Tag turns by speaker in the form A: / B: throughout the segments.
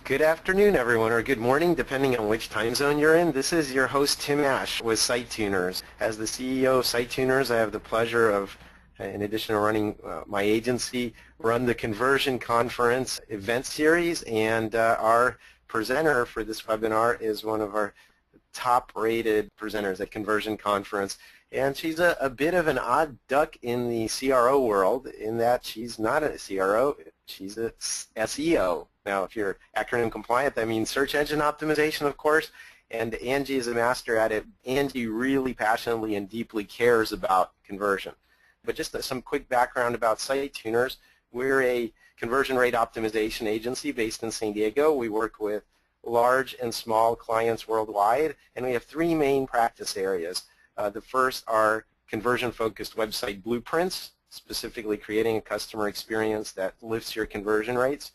A: Good afternoon, everyone, or good morning, depending on which time zone you're in. This is your host, Tim Ash, with Site Tuners. As the CEO of Site Tuners, I have the pleasure of, in addition to running my agency, run the Conversion Conference event series, and our presenter for this webinar is one of our top-rated presenters at Conversion Conference. And she's a bit of an odd duck in the CRO world in that she's not a CRO, she's a SEO. Now, if you're acronym compliant, that means search engine optimization, of course, and Angie is a master at it. Angie really passionately and deeply cares about conversion. But just some quick background about Site Tuners. We're a conversion rate optimization agency based in San Diego. We work with large and small clients worldwide, and we have three main practice areas. The first are conversion-focused website blueprints, specifically creating a customer experience that lifts your conversion rates,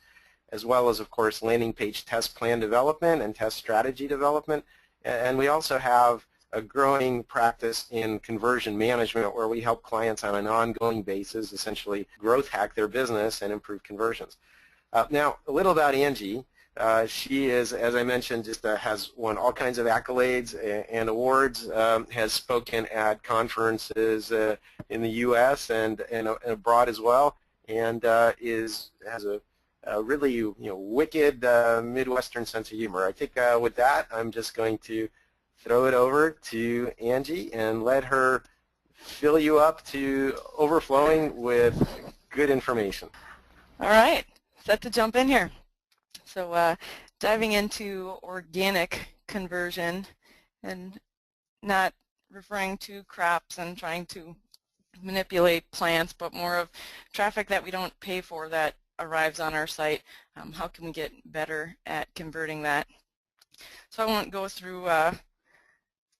A: as well as, of course, landing page test plan development and test strategy development. And we also have a growing practice in conversion management where we help clients on an ongoing basis essentially growth hack their business and improve conversions. Now, a little about Angie. She is, as I mentioned, just has won all kinds of accolades and awards, has spoken at conferences in the U.S. and abroad as well, and has a really wicked Midwestern sense of humor. I think with that, I'm just going to throw it over to Angie and let her fill you up to overflowing with good information.
B: All right, set to jump in here. So diving into organic conversion and not referring to crops and trying to manipulate plants, but more of traffic that we don't pay for that arrives on our site. How can we get better at converting that? So I won't go through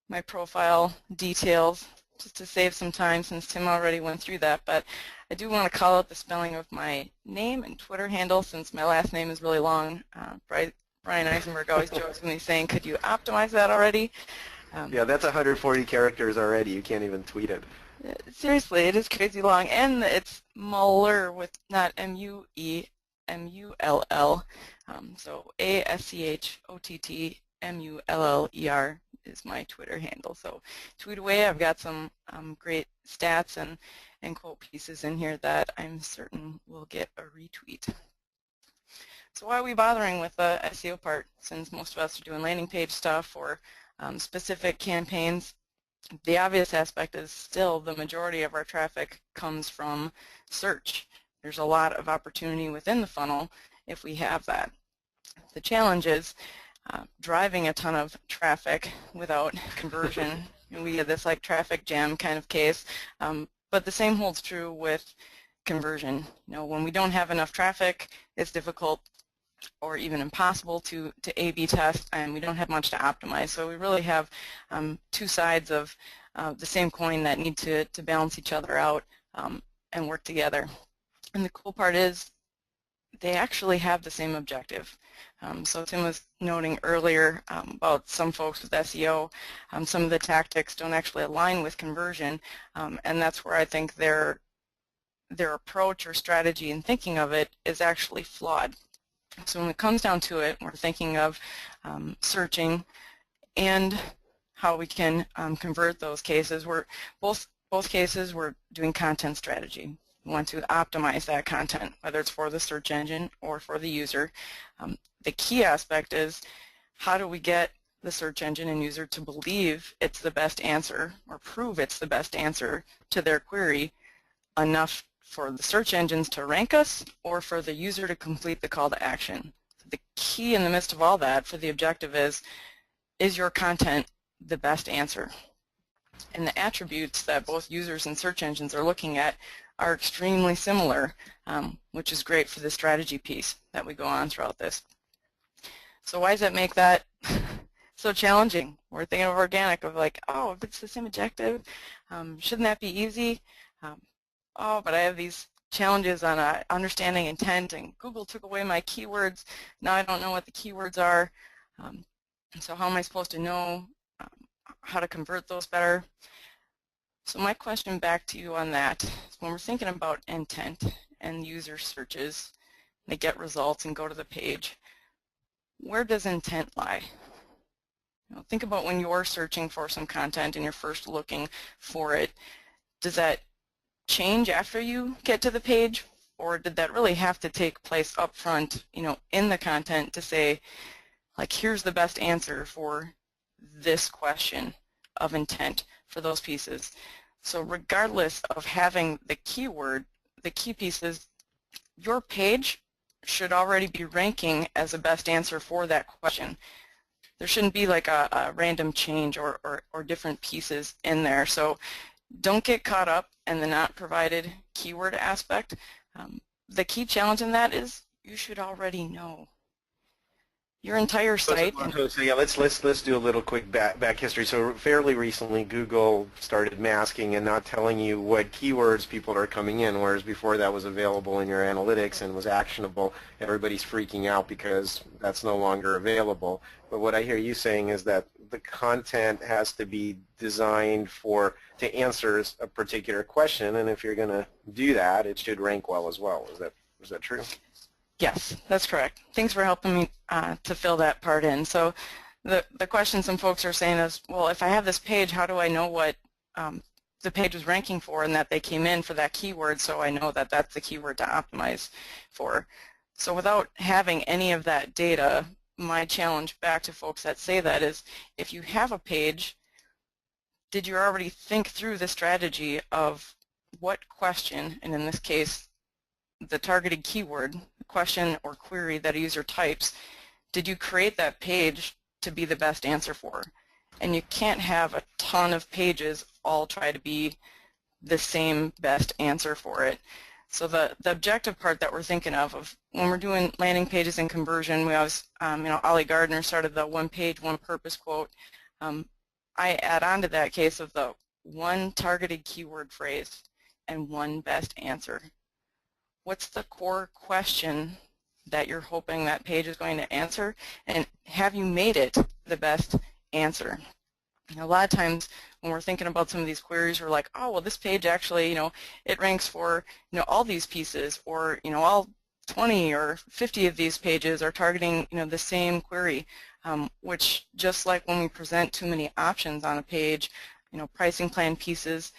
B: my profile details just to save some time since Tim already went through that, but I do want to call out the spelling of my name and Twitter handle since my last name is really long. Brian Eisenberg always jokes with me saying, could you optimize that already?
A: Yeah, that's 140 characters already. You can't even tweet it.
B: Seriously, it is crazy long, and it's Muller with not M-U-E, M-U-L-L. So A-S-C-H-O-T-T-M-U-L-L-E-R is my Twitter handle. So tweet away. I've got some great stats and quote pieces in here that I'm certain will get a retweet. So why are we bothering with the SEO part since most of us are doing landing page stuff or specific campaigns? The obvious aspect is still the majority of our traffic comes from search. There's a lot of opportunity within the funnel if we have that. The challenge is driving a ton of traffic without conversion. We had this like traffic jam kind of case, but the same holds true with conversion. When we don't have enough traffic, it's difficult or even impossible to A/B test, and we don't have much to optimize. So we really have two sides of the same coin that need to balance each other out and work together. And the cool part is they actually have the same objective. So Tim was noting earlier about some folks with SEO, some of the tactics don't actually align with conversion, and that's where I think their approach or strategy in thinking of it is actually flawed. So when it comes down to it, we're thinking of searching and how we can convert those cases. Both cases we're doing content strategy. We want to optimize that content, whether it's for the search engine or for the user. The key aspect is how do we get the search engine and user to believe it's the best answer or prove it's the best answer to their query enough for the search engines to rank us or for the user to complete the call to action. The key in the midst of all that for the objective is your content the best answer? And the attributes that both users and search engines are looking at are extremely similar, which is great for the strategy piece that we go on throughout this. So why does that make that so challenging? We're thinking of organic, of like, oh, if it's the same objective, shouldn't that be easy? Oh, but I have these challenges on understanding intent, and Google took away my keywords. Now I don't know what the keywords are. And so how am I supposed to know how to convert those better? So my question back to you on that is when we're thinking about intent and user searches, they get results and go to the page, where does intent lie? Think about when you're searching for some content and you're first looking for it. Does that change after you get to the page, or did that really have to take place up front, in the content to say, like, here's the best answer for this question of intent for those pieces? So regardless of having the keyword, the key pieces, your page should already be ranking as a best answer for that question. There shouldn't be like a random change or different pieces in there. So don't get caught up in the not provided keyword aspect. The key challenge in that is you should already know your entire site.
A: So yeah, let's do a little quick back history. So fairly recently, Google started masking and not telling you what keywords people are coming in, whereas before that was available in your analytics and was actionable. Everybody's freaking out because that's no longer available. But what I hear you saying is that the content has to be designed to answer a particular question, and if you're going to do that, it should rank well as well. Is that true?
B: Yes, that's correct. Thanks for helping me to fill that part in. So the question some folks are saying is, well, if I have this page, how do I know what the page was ranking for and that they came in for that keyword, so I know that that's the keyword to optimize for? So without having any of that data, my challenge back to folks that say that is, if you have a page, did you already think through the strategy of what question, and in this case, the targeted keyword, question or query that a user types, did you create that page to be the best answer for? And you can't have a ton of pages all try to be the same best answer for it. So the objective part that we're thinking of when we're doing landing pages and conversion, we always, Ollie Gardner started the one page, one purpose quote. I add on to that case of the one targeted keyword phrase and one best answer. What's the core question that you're hoping that page is going to answer, and have you made it the best answer? A lot of times when we're thinking about some of these queries, we're like, oh, well, this page actually, it ranks for, all these pieces, or, all 20 or 50 of these pages are targeting, the same query, which just like when we present too many options on a page, pricing plan pieces,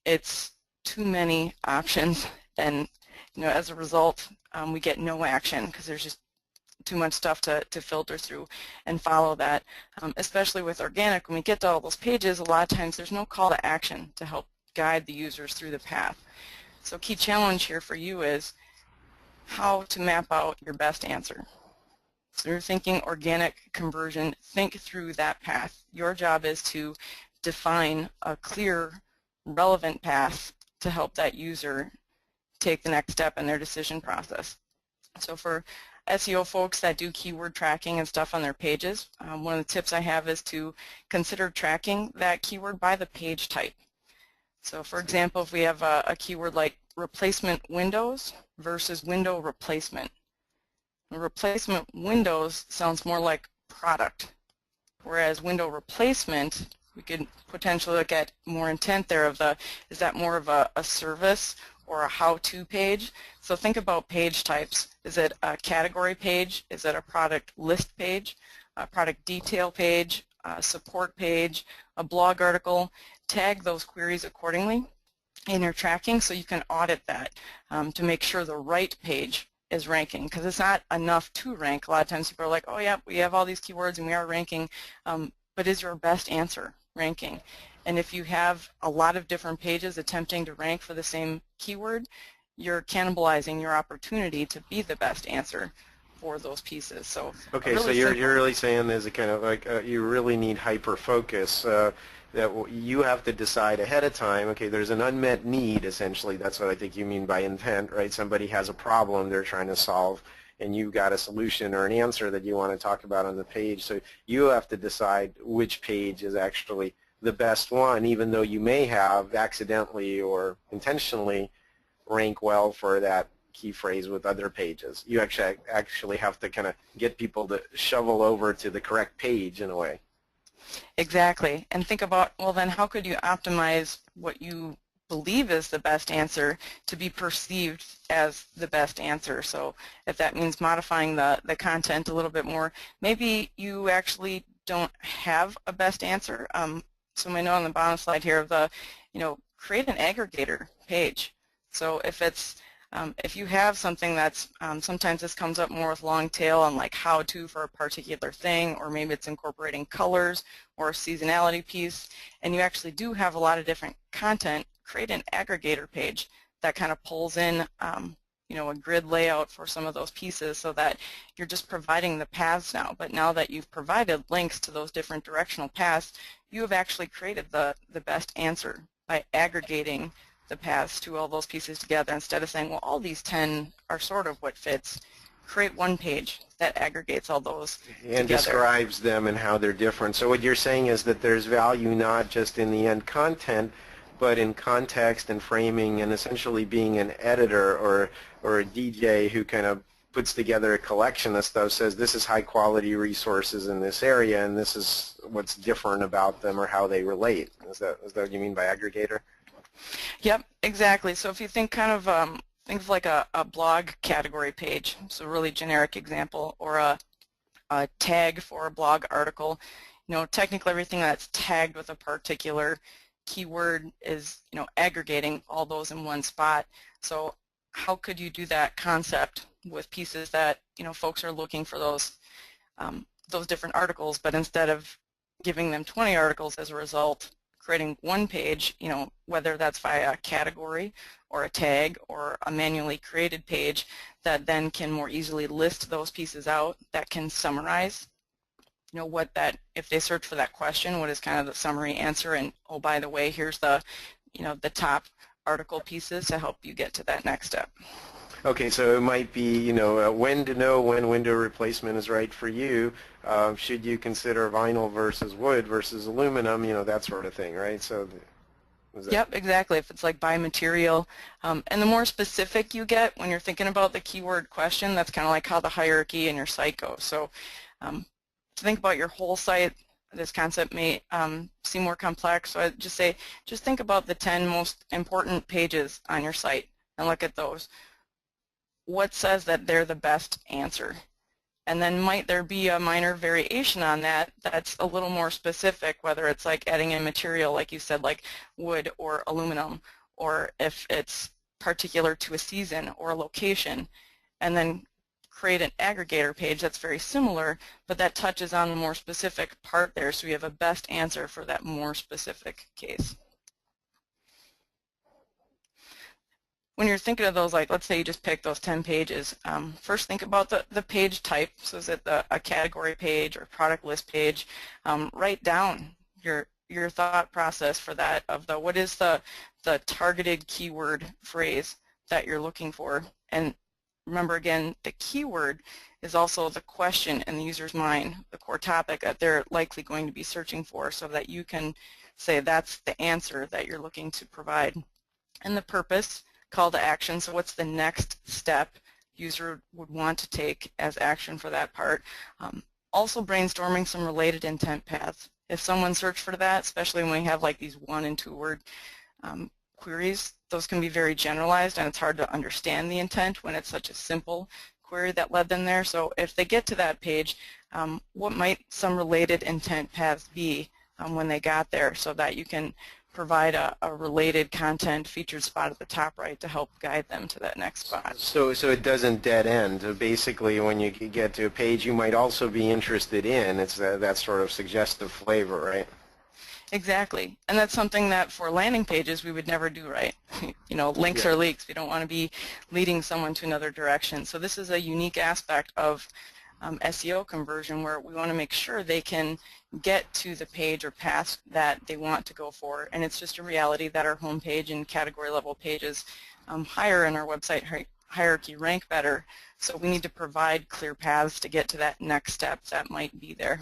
B: it's too many options. And as a result, we get no action because there's just too much stuff to filter through and follow that. Especially with organic, when we get to all those pages, a lot of times there's no call to action to help guide the users through the path. So key challenge here for you is how to map out your best answer. So you're thinking organic conversion, think through that path. Your job is to define a clear, relevant path to help that user take the next step in their decision process. So for SEO folks that do keyword tracking and stuff on their pages, one of the tips I have is to consider tracking that keyword by the page type. So for example, if we have a keyword like replacement windows versus window replacement. Replacement windows sounds more like product, whereas window replacement, we could potentially look at more intent there of is that more of a service or a how-to page? So think about page types. Is it a category page? Is it a product list page? A product detail page? A support page? A blog article? Tag those queries accordingly in your tracking so you can audit that to make sure the right page is ranking, because it's not enough to rank. A lot of times people are like, oh yeah, we have all these keywords and we are ranking, but is your best answer ranking? And if you have a lot of different pages attempting to rank for the same keyword, you're cannibalizing your opportunity to be the best answer for those pieces. So
A: okay,
B: really
A: so you're really saying there's a kind of like you really need hyper focus. That you have to decide ahead of time. Okay, there's an unmet need. Essentially, that's what I think you mean by intent, right? Somebody has a problem they're trying to solve, and you've got a solution or an answer that you want to talk about on the page. So you have to decide which page is actually the best one, even though you may have accidentally or intentionally rank well for that key phrase with other pages. You actually have to kind of get people to shovel over to the correct page in a way.
B: Exactly. And think about, well then how could you optimize what you believe is the best answer to be perceived as the best answer. So if that means modifying the content a little bit more, maybe you actually don't have a best answer. So I know on the bottom slide here of the, create an aggregator page. So if you have something that's, sometimes this comes up more with long tail on like how to for a particular thing, or maybe it's incorporating colors or a seasonality piece, and you actually do have a lot of different content, create an aggregator page that kind of pulls in a grid layout for some of those pieces so that you're just providing the paths now. But now that you've provided links to those different directional paths, you have actually created the best answer by aggregating the paths to all those pieces together instead of saying, well, all these 10 are sort of what fits. Create one page that aggregates all those
A: and
B: together.
A: Describes them and how they're different. So what you're saying is that there's value not just in the end content, but in context and framing, and essentially being an editor or a DJ who kind of puts together a collection of stuff, says this is high quality resources in this area and this is what's different about them or how they relate. Is that what you mean by aggregator?
B: Yep, exactly. So if you think kind of think of like a blog category page, so a really generic example, or a tag for a blog article, technically everything that's tagged with a particular keyword is, aggregating all those in one spot. So how could you do that concept with pieces that, folks are looking for those different articles, but instead of giving them 20 articles as a result, creating one page, whether that's via a category or a tag or a manually created page that then can more easily list those pieces out, that can summarize, if they search for that question, what is kind of the summary answer, and oh, by the way, here's the, the top article pieces to help you get to that next step.
A: Okay, so it might be, when to know when window replacement is right for you. Should you consider vinyl versus wood versus aluminum, that sort of thing, right? So,
B: yep, exactly. If it's like by material, and the more specific you get when you're thinking about the keyword question, that's kind of like how the hierarchy in your site goes. So, to think about your whole site, this concept may seem more complex. So I'd just say, just think about the 10 most important pages on your site and look at those. What says that they're the best answer? And then might there be a minor variation on that that's a little more specific, whether it's like adding in material, like you said, like wood or aluminum, or if it's particular to a season or a location, and then create an aggregator page that's very similar, but that touches on the more specific part there, so you have a best answer for that more specific case. When you're thinking of those, like let's say you just pick those 10 pages, first think about the page type. So is it a category page or product list page? Write down your thought process for that of what is the targeted keyword phrase that you're looking for. And remember again, the keyword is also the question in the user's mind, the core topic that they're likely going to be searching for, so that you can say that's the answer that you're looking to provide. And the purpose, call to action, so what's the next step user would want to take as action for that part. Also brainstorming some related intent paths. If someone searched for that, especially when we have like these 1- and 2-word queries, those can be very generalized and it's hard to understand the intent when it's such a simple query that led them there. So if they get to that page, what might some related intent paths be when they got there, so that you can provide a related content featured spot at the top right to help guide them to that next spot.
A: So it doesn't dead end. Basically, when you get to a page you might also be interested in, it's that sort of suggestive flavor, right?
B: Exactly, and that's something that for landing pages we would never do, right? Links are leaks. We don't want to be leading someone to another direction. So this is a unique aspect of SEO conversion, where we want to make sure they can get to the page or path that they want to go for. And it's just a reality that our home page and category level pages higher in our website hierarchy rank better. So we need to provide clear paths to get to that next step that might be there.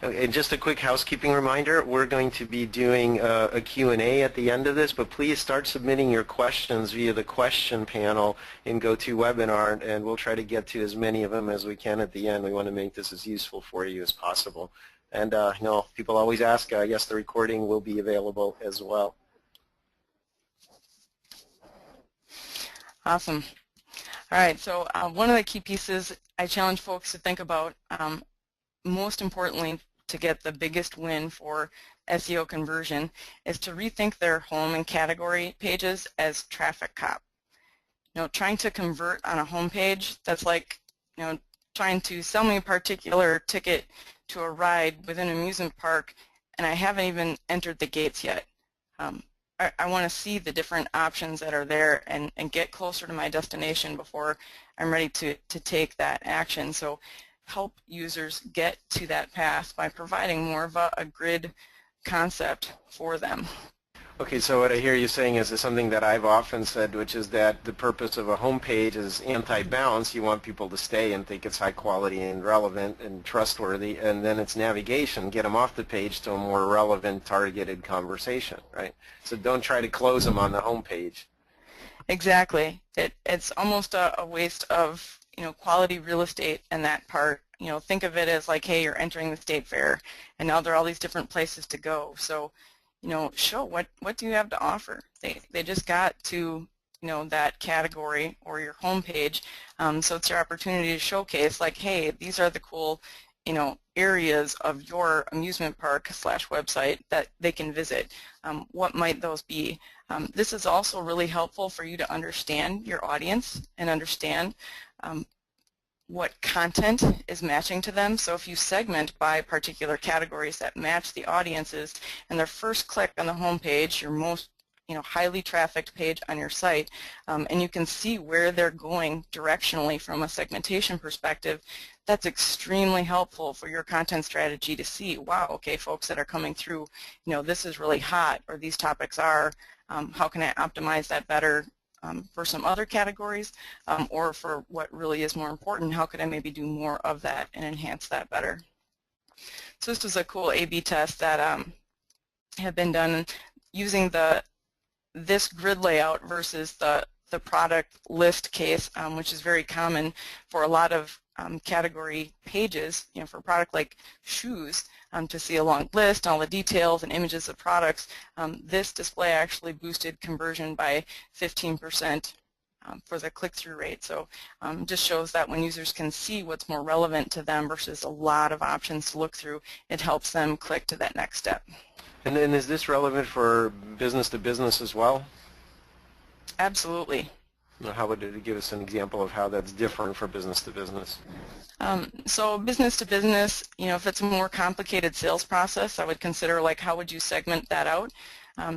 A: And just a quick housekeeping reminder, we're going to be doing a Q&A at the end of this, but please start submitting your questions via the question panel in GoToWebinar, and we'll try to get to as many of them as we can at the end. We want to make this as useful for you as possible. And people always ask, yes, the recording will be available as well.
B: Awesome. All right, so one of the key pieces I challenge folks to think about, most importantly, to get the biggest win for SEO conversion, is to rethink their home and category pages as traffic cop. Trying to convert on a home page, that's like, trying to sell me a particular ticket to a ride within an amusement park, and I haven't even entered the gates yet. I want to see the different options that are there and get closer to my destination before I'm ready to take that action. So help users get to that path by providing more of a grid concept for them.
A: Okay, so what I hear you saying is something that I've often said, which is that the purpose of a home page is anti-bounce. You want people to stay and think it's high quality and relevant and trustworthy, and then it's navigation, get them off the page to a more relevant, targeted conversation, right? So don't try to close them on the home page.
B: Exactly. It's almost a waste of quality real estate in that part. Think of it as like, hey, you're entering the state fair, and now there are all these different places to go. So show what do you have to offer. They just got to that category or your home page, so it's your opportunity to showcase like, hey, these are the cool areas of your amusement park / website that they can visit. What might those be? This is also really helpful for you to understand your audience and understand what content is matching to them. So if you segment by particular categories that match the audiences, and their first click on the home page, your most highly trafficked page on your site, and you can see where they're going directionally from a segmentation perspective, that's extremely helpful for your content strategy to see, wow, okay, folks that are coming through, this is really hot, or these topics are, how can I optimize that better for some other categories, or for what really is more important, how could I maybe do more of that and enhance that better? So this was a cool A/B test that had been done using this grid layout versus the product list case, which is very common for a lot of category pages, for a product like shoes, to see a long list, all the details and images of products. This display actually boosted conversion by 15% for the click-through rate. So just shows that when users can see what's more relevant to them versus a lot of options to look through, it helps them click to that next step.
A: And then is this relevant for business to business as well?
B: Absolutely.
A: How would it give us an example of how that's different for business to business?
B: So business to business, if it's a more complicated sales process, I would consider like how would you segment that out.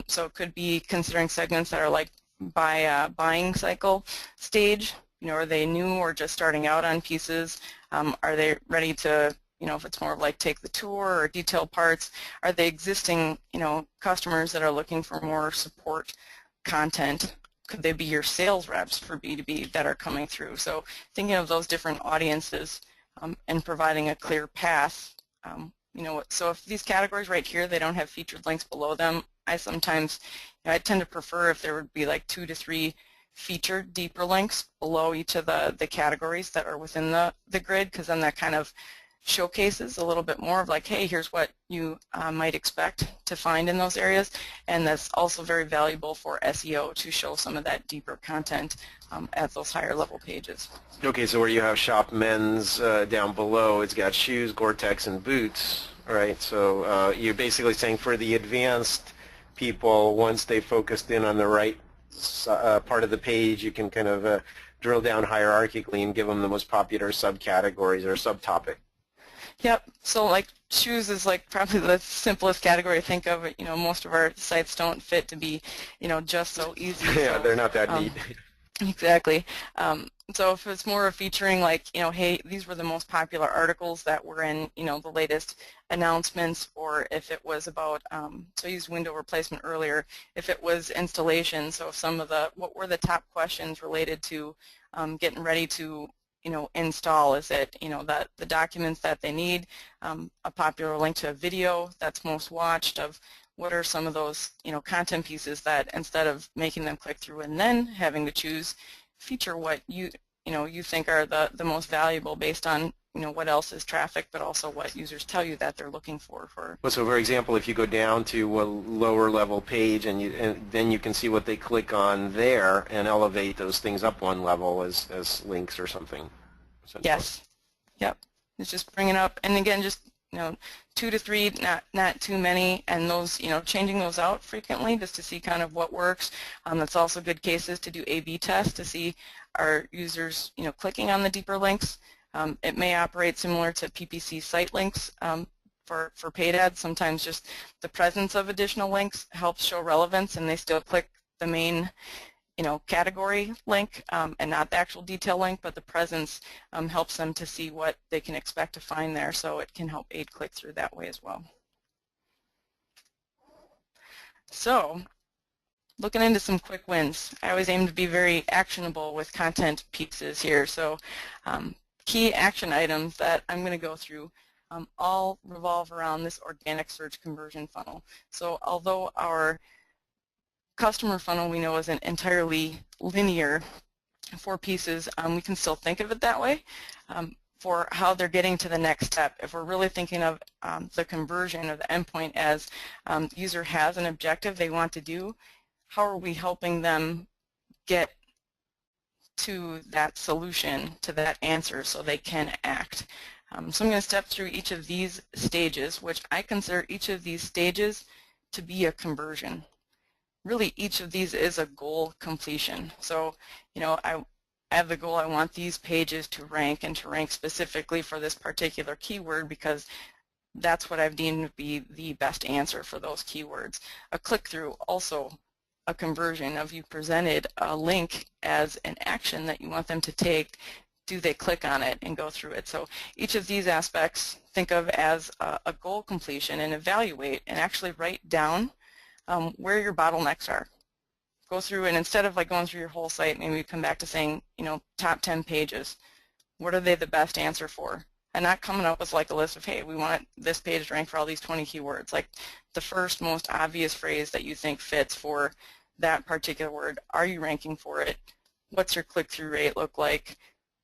B: So it could be considering segments that are like by buying cycle stage. Are they new or just starting out on pieces? Are they ready to, if it's more of like take the tour or detailed parts, are they existing, customers that are looking for more support content? Could they be your sales reps for B2B that are coming through? So thinking of those different audiences and providing a clear path. So if these categories right here, they don't have featured links below them, I sometimes, I tend to prefer if there would be like 2 to 3 featured deeper links below each of the categories that are within the grid, because then that kind of showcases a little bit more of like, hey, here's what you might expect to find in those areas, and that's also very valuable for SEO to show some of that deeper content at those higher level pages.
A: Okay, so where you have shop men's down below, it's got shoes, Gore-Tex, and boots, right? So you're basically saying for the advanced people, once they focused in on the right part of the page, you can kind of drill down hierarchically and give them the most popular subcategories or subtopic.
B: Yep. So like shoes is like probably the simplest category to think of. Most of our sites don't fit to be, just so easy.
A: Yeah,
B: so,
A: they're not that neat.
B: Exactly. So if it's more of featuring like, hey, these were the most popular articles that were in, the latest announcements, or if it was about, so I used window replacement earlier, if it was installation, so some of what were the top questions related to getting ready to install? Is it, the documents that they need, a popular link to a video that's most watched of what are some of those, content pieces that instead of making them click through and then having to choose, feature what you think are the most valuable based on what else is traffic, but also what users tell you that they're looking for.
A: Well, so for example, if you go down to a lower level page and then you can see what they click on there and elevate those things up one level as links or something.
B: Yes. Yep. It's just bringing up, and again, just 2 to 3, not too many, and those, changing those out frequently just to see kind of what works. That's also good cases to do A/B tests to see are users, clicking on the deeper links. It may operate similar to PPC site links for paid ads. Sometimes just the presence of additional links helps show relevance, and they still click the main category link and not the actual detail link, but the presence helps them to see what they can expect to find there, so it can help aid click-through that way as well. So, looking into some quick wins. I always aim to be very actionable with content pieces here, so key action items that I'm going to go through all revolve around this organic search conversion funnel. So although our customer funnel we know isn't entirely linear for pieces, we can still think of it that way for how they're getting to the next step. If we're really thinking of the conversion or the endpoint as the user has an objective they want to do, how are we helping them get to that solution, to that answer, so they can act? So I'm going to step through each of these stages, which I consider each of these stages to be a conversion. Really, each of these is a goal completion. So, I have the goal I want these pages to rank, and to rank specifically for this particular keyword because that's what I've deemed to be the best answer for those keywords. A click-through, also a conversion of you presented a link as an action that you want them to take. Do they click on it and go through it? So each of these aspects think of as a goal completion, and evaluate and actually write down where your bottlenecks are. Go through, and instead of going through your whole site, maybe you come back to saying, top 10 pages. What are they the best answer for? And not coming up with a list of, hey, we want this page to rank for all these 20 keywords. Like the first most obvious phrase that you think fits for that particular word. Are you ranking for it? What's your click-through rate look like?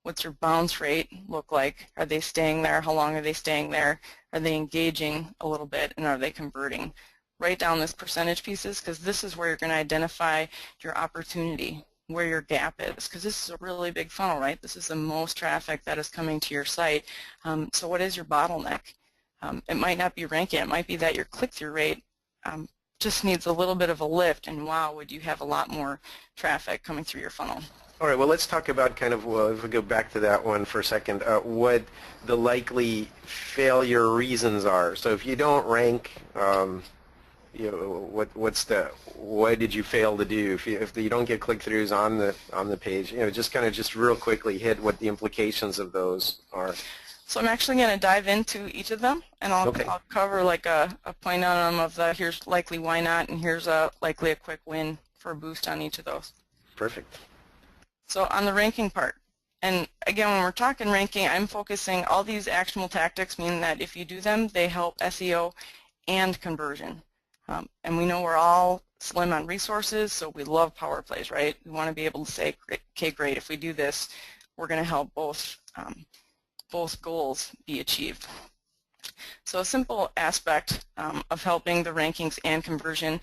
B: What's your bounce rate look like? Are they staying there? How long are they staying there? Are they engaging a little bit, and are they converting? Write down this percentage pieces, because this is where you're going to identify your opportunity, where your gap is, because this is a really big funnel, right? This is the most traffic that is coming to your site. So what is your bottleneck? It might not be ranking. It might be that your click-through rate just needs a little bit of a lift, and wow, would you have a lot more traffic coming through your funnel.
A: All right, well, let's talk about kind of, well, if we go back to that one for a second, what the likely failure reasons are. So if you don't rank, what did you fail to do? If you don't get click-throughs on the page, just real quickly hit what the implications of those are.
B: So I'm actually going to dive into each of them, and I'll cover a point on them of here's likely why not, and here's likely a quick win for a boost on each of those.
A: Perfect.
B: So on the ranking part, and again, when we're talking ranking, I'm focusing all these actionable tactics mean that if you do them, they help SEO and conversion. And we know we're all slim on resources, so we love power plays, right? We want to be able to say, okay, great, if we do this, we're going to help both goals be achieved. So a simple aspect of helping the rankings and conversion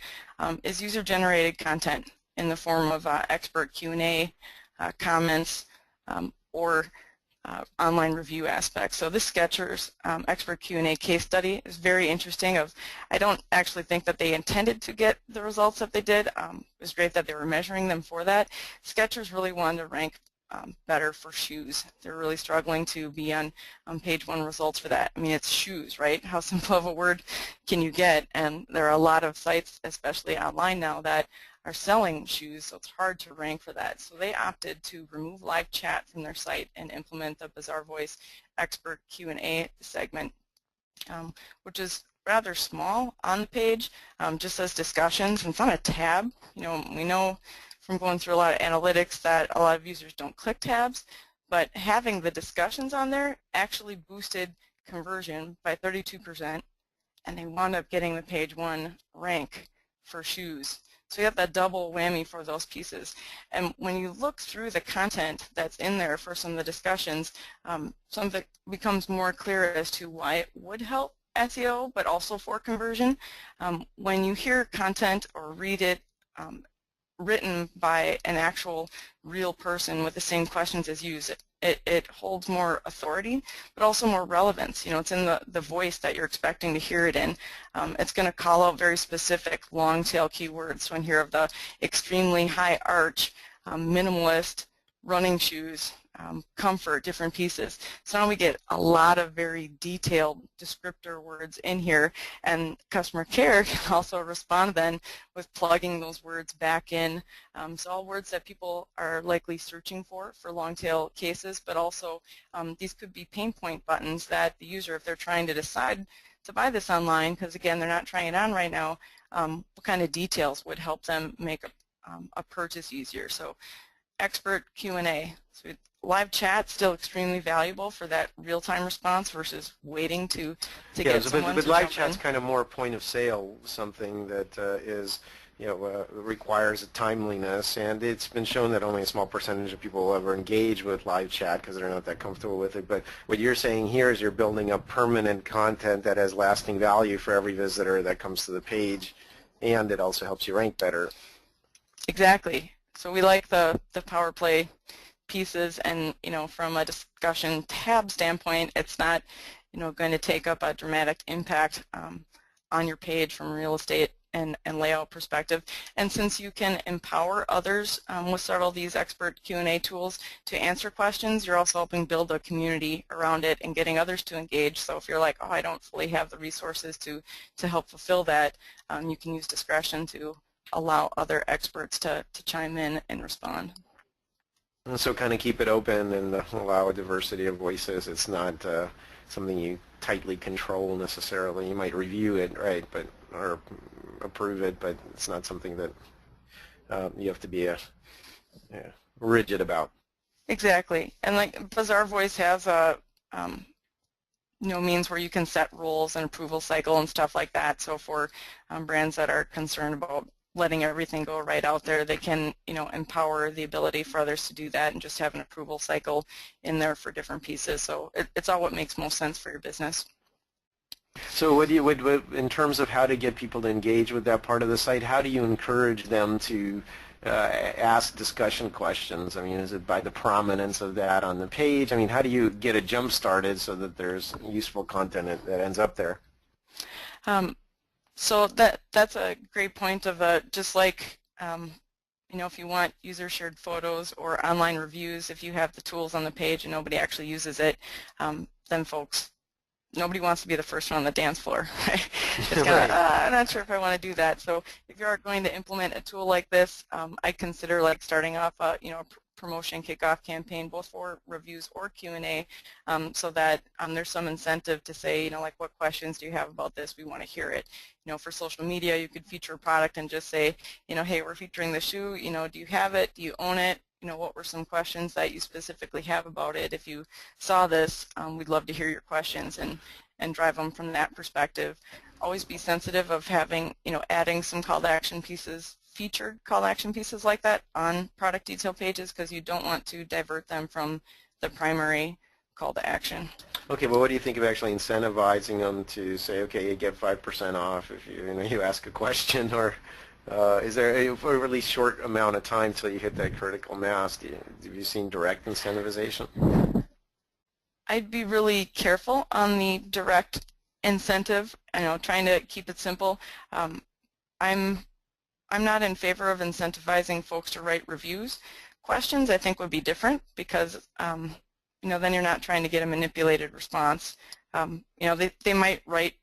B: is user-generated content in the form of expert Q&A, comments, or online review aspects. So this Sketchers expert Q&A case study is very interesting. I don't actually think that they intended to get the results that they did. It was great that they were measuring them for that. Sketchers really wanted to rank better for shoes. They're really struggling to be on page 1 results for that. I mean, it's shoes, right? How simple of a word can you get? And there are a lot of sites, especially online now, that are selling shoes, so it's hard to rank for that. So they opted to remove live chat from their site and implement the Bazaar Voice expert Q&A segment, which is rather small on the page, just as discussions, and it's on a tab. We know from going through a lot of analytics that a lot of users don't click tabs, but having the discussions on there actually boosted conversion by 32%, and they wound up getting the page 1 rank for shoes. So you have that double whammy for those pieces. And when you look through the content that's in there for some of the discussions, some of it becomes more clear as to why it would help SEO, but also for conversion. When you hear content or read it written by an actual real person with the same questions as you, it holds more authority, but also more relevance. You know, it's in the voice that you're expecting to hear it in. It's going to call out very specific long tail keywords. So in here of the extremely high arch, minimalist, running shoes, comfort, different pieces. So now we get a lot of very detailed descriptor words in here, and customer care can also respond then with plugging those words back in. So all words that people are likely searching for long tail cases, but also these could be pain point buttons that the user, if they're trying to decide to buy this online, because again they're not trying it on right now, what kind of details would help them make a purchase easier. So expert Q&A. So live chat still extremely valuable for that real-time response versus waiting to get someone
A: but
B: to
A: live
B: jump
A: chat's
B: in.
A: kind of more point of sale, something that is, requires a timeliness, and it's been shown that only a small percentage of people will ever engage with live chat because they're not that comfortable with it. But what you're saying here is you're building up permanent content that has lasting value for every visitor that comes to the page, and it also helps you rank better.
B: Exactly. So we like the power play pieces, and from a discussion tab standpoint, it's not going to take up a dramatic impact on your page from a real estate and layout perspective. And since you can empower others with several of these expert Q&A tools to answer questions, you're also helping build a community around it and getting others to engage. So if you're like, oh, I don't fully have the resources to help fulfill that, you can use discretion to allow other experts to chime in and respond.
A: And so kind of keep it open and allow a diversity of voices. It's not something you tightly control necessarily. You might review it, right, or approve it, but it's not something that you have to be rigid about.
B: Exactly. And like Bazaar Voice has a means where you can set rules and approval cycle and stuff like that. So for brands that are concerned about letting everything go right out there, they can empower the ability for others to do that and just have an approval cycle in there for different pieces. So it's all what makes most sense for your business.
A: So what in terms of how to get people to engage with that part of the site, how do you encourage them to ask discussion questions? I mean, is it by the prominence of that on the page? I mean, how do you get it jump started so that there's useful content that ends up there?
B: So that's a great point of just like if you want user shared photos or online reviews, if you have the tools on the page and nobody actually uses it, then nobody wants to be the first one on the dance floor. Right? It's kind of, I'm not sure if I want to do that. So if you are going to implement a tool like this, I consider like starting off a promotion kickoff campaign, both for reviews or Q&A, so that there's some incentive to say, like, what questions do you have about this? We want to hear it. For social media, you could feature a product and just say, hey, we're featuring the shoe. Do you have it? Do you own it? What were some questions that you specifically have about it? If you saw this, we'd love to hear your questions and drive them from that perspective. Always be sensitive of having, adding some call to action pieces, featured call to action pieces like that on product detail pages, because you don't want to divert them from the primary call to action.
A: Okay, well, what do you think of actually incentivizing them to say, okay, you get 5% off if you ask a question, or is there a really short amount of time till you hit that critical mass? Have you seen direct incentivization?
B: I'd be really careful on the direct incentive. Trying to keep it simple. I'm not in favor of incentivizing folks to write reviews. Questions, I think, would be different because then you're not trying to get a manipulated response. They might write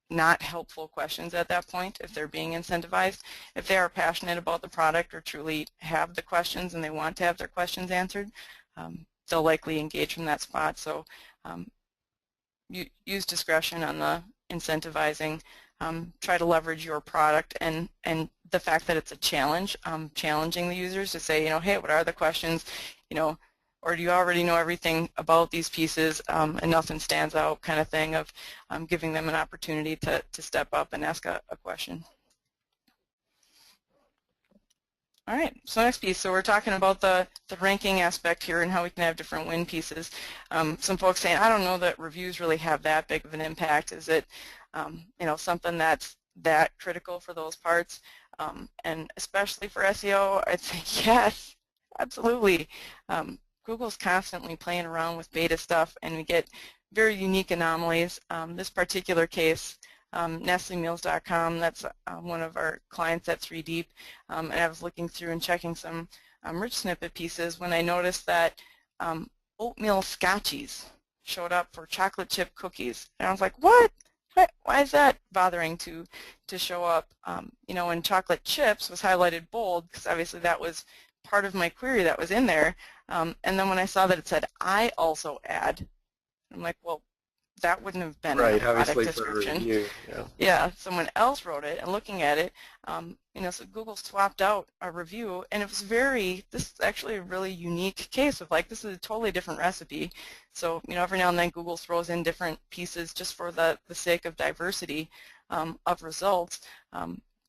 B: not helpful questions at that point if they're being incentivized. If they are passionate about the product or truly have the questions and they want to have their questions answered, they'll likely engage from that spot. So use discretion on the incentivizing. Try to leverage your product and the fact that it's a challenge, challenging the users to say, hey, what are the questions, or do you already know everything about these pieces and nothing stands out, kind of thing of giving them an opportunity to step up and ask a question. All right, so next piece. So we're talking about the ranking aspect here and how we can have different win pieces. Some folks saying, I don't know that reviews really have that big of an impact. Is it, you know, something that's that critical for those parts? And especially for SEO, I'd say yes, absolutely. Google's constantly playing around with beta stuff, and we get very unique anomalies. This particular case, NestleMeals.com, that's one of our clients at 3Deep, and I was looking through and checking some rich snippet pieces when I noticed that oatmeal scotchies showed up for chocolate chip cookies. And I was like, what? Why is that bothering to show up? You know, when chocolate chips was highlighted bold, because obviously that was part of my query that was in there. And then when I saw that it said, I also add, I'm like, well, that wouldn't have been in the product description.
A: For review,
B: yeah, someone else wrote it, and looking at it, you know, so Google swapped out a review, and it was this is actually a really unique case of like, this is a totally different recipe. So, you know, every now and then Google throws in different pieces just for the sake of diversity of results,